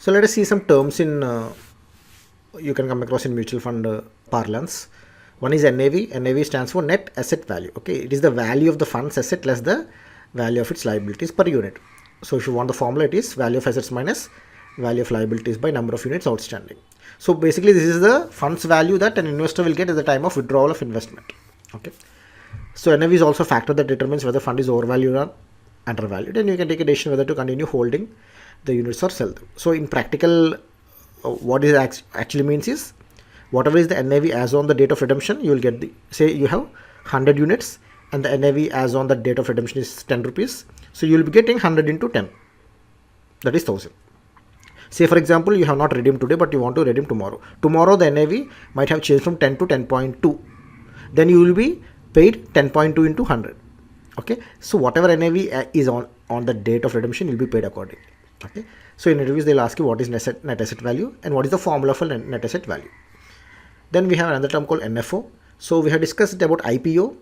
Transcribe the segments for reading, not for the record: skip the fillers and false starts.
So let us see some terms in you can come across in mutual fund parlance. One is NAV. NAV stands for net asset value. Okay, it is the value of the fund's asset less the value of its liabilities per unit. So if you want the formula, it is value of assets minus value of liabilities by number of units outstanding. So basically this is the fund's value that an investor will get at the time of withdrawal of investment. Okay, so NAV is also a factor that determines whether fund is overvalued or undervalued, and you can take a decision whether to continue holding the units or sell them. So in practical, what it actually means is, whatever is the NAV as on the date of redemption, you will get the, say you have 100 units and the NAV as on the date of redemption is 10 rupees. So you will be getting 100 into 10, that is 1000. Say for example, you have not redeemed today but you want to redeem tomorrow. Tomorrow the NAV might have changed from 10 to 10.2. Then you will be paid 10.2 into 100. Okay, so whatever NAV is on the date of redemption, you'll be paid accordingly. Okay, so in interviews they'll ask you what is net asset value and what is the formula for net asset value. Then we have another term called NFO. So we have discussed about IPO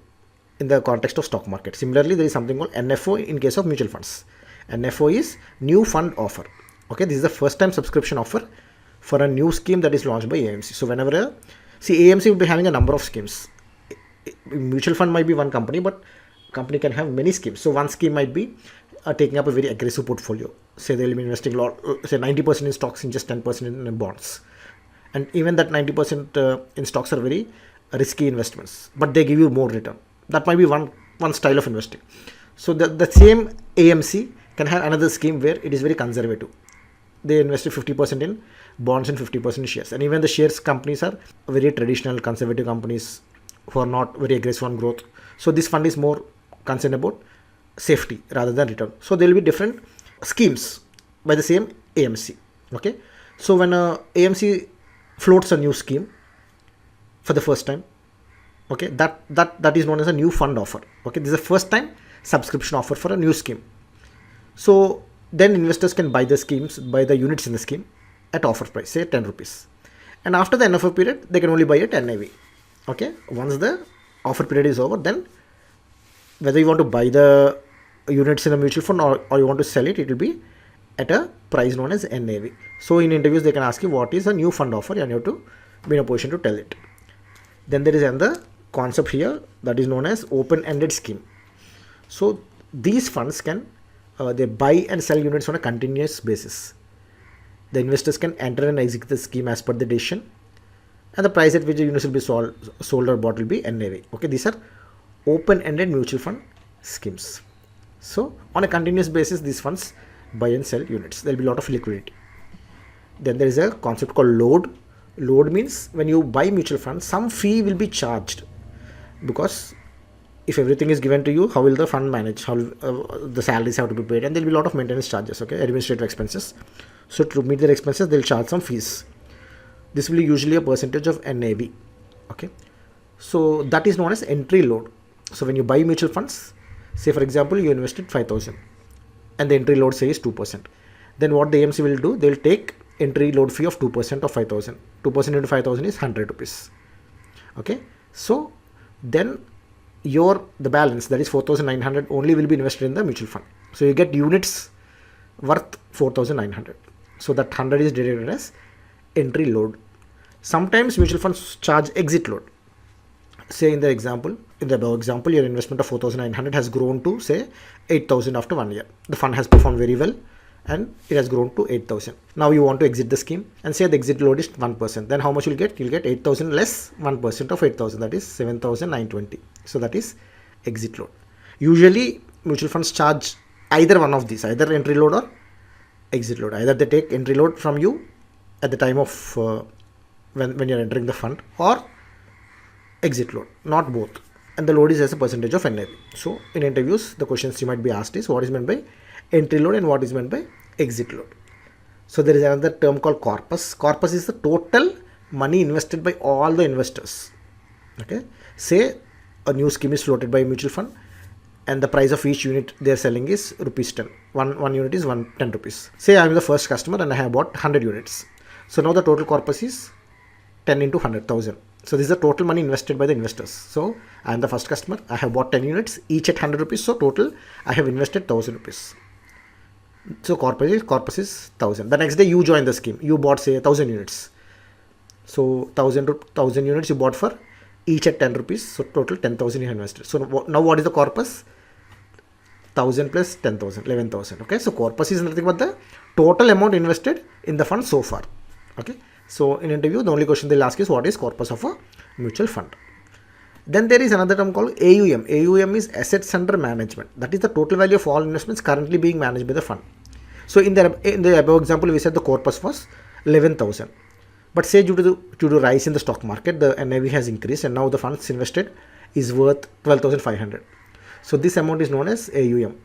in the context of stock market. Similarly, there is something called NFO in case of mutual funds. NFO is new fund offer. Okay, this is the first time subscription offer for a new scheme that is launched by AMC. So whenever AMC will be having a number of schemes. Mutual fund might be one company, but company can have many schemes. So one scheme might be taking up a very aggressive portfolio. Say they will be investing a lot, say 90% in stocks and just 10% in bonds. And even that 90% in stocks are very risky investments, but they give you more return. That might be one style of investing. So the same AMC can have another scheme where it is very conservative. They invested 50% in bonds and 50% in shares. And even the shares companies are very traditional conservative companies who are not very aggressive on growth. So this fund is more concerned about safety rather than return. So there will be different schemes by the same AMC. Okay, so when AMC floats a new scheme for the first time, okay, that is known as a new fund offer. Okay, this is the first time subscription offer for a new scheme. So then investors can buy the units in the scheme at offer price, say 10 rupees. And after the NFO period, they can only buy at NAV. Okay, once the offer period is over, then whether you want to buy the units in a mutual fund or you want to sell it, it will be at a price known as NAV. So in interviews, they can ask you what is a new fund offer and you have to be in a position to tell it. Then there is another concept here that is known as open-ended scheme. So these funds can they buy and sell units on a continuous basis. The investors can enter and exit the scheme as per the decision, and the price at which the units will be sold or bought will be NAV. Okay, these are open-ended mutual fund schemes. So on a continuous basis, these funds buy and sell units. There will be a lot of liquidity. Then there is a concept called load. Load means when you buy mutual funds, some fee will be charged, because if everything is given to you, how will the fund manage? How the salaries have to be paid, and there will be a lot of maintenance charges. Okay, administrative expenses. So to meet their expenses, they'll charge some fees. This will be usually a percentage of NAV. Okay, so that is known as entry load. So when you buy mutual funds, say for example you invested 5,000 and the entry load say is 2%. Then what the AMC will do, they will take entry load fee of 2% of 5,000. 2% into 5,000 is 100 rupees. Okay, so then the balance, that is 4,900, only will be invested in the mutual fund. So you get units worth 4,900. So that 100 is deducted as entry load. Sometimes mutual funds charge exit load. Say in the above example, your investment of 4,900 has grown to say 8,000 after 1 year. The fund has performed very well and it has grown to 8,000. Now you want to exit the scheme and say the exit load is 1%. Then how much you'll get? You'll get 8,000 less 1% of 8,000. That is 7,920. So that is exit load. Usually mutual funds charge either one of these, either entry load or exit load. Either they take entry load from you at the time of when you're entering the fund, or exit load, not both. And the load is as a percentage of NAV. So in interviews, the questions you might be asked is what is meant by entry load and what is meant by exit load. So there is another term called corpus. Corpus is the total money invested by all the investors. Okay, say a new scheme is floated by a mutual fund and the price of each unit they are selling is rupees 10. One unit is 10 rupees. Say I am the first customer and I have bought 100 units. So now the total corpus is 10 into 100,000. So this is the total money invested by the investors. So I am the first customer. I have bought 10 units, each at 100 rupees. So total I have invested 1,000 rupees. So corpus is 1,000. The next day you join the scheme. You bought say 1,000 units. So 1,000 units you bought for each at 10 rupees. So total 10,000 you have invested. So now what is the corpus? 1,000 plus 10,000, 11,000. Okay. So corpus is nothing but the total amount invested in the fund so far. Okay. So in interview, the only question they'll ask is what is corpus of a mutual fund. Then there is another term called AUM. AUM is assets under management. That is the total value of all investments currently being managed by the fund. So in the above example, we said the corpus was 11,000. But say due to rise in the stock market, the NAV has increased and now the funds invested is worth 12,500. So this amount is known as AUM.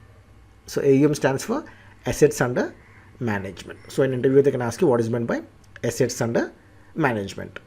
So AUM stands for assets under management. So in interview they can ask you what is meant by assets under management.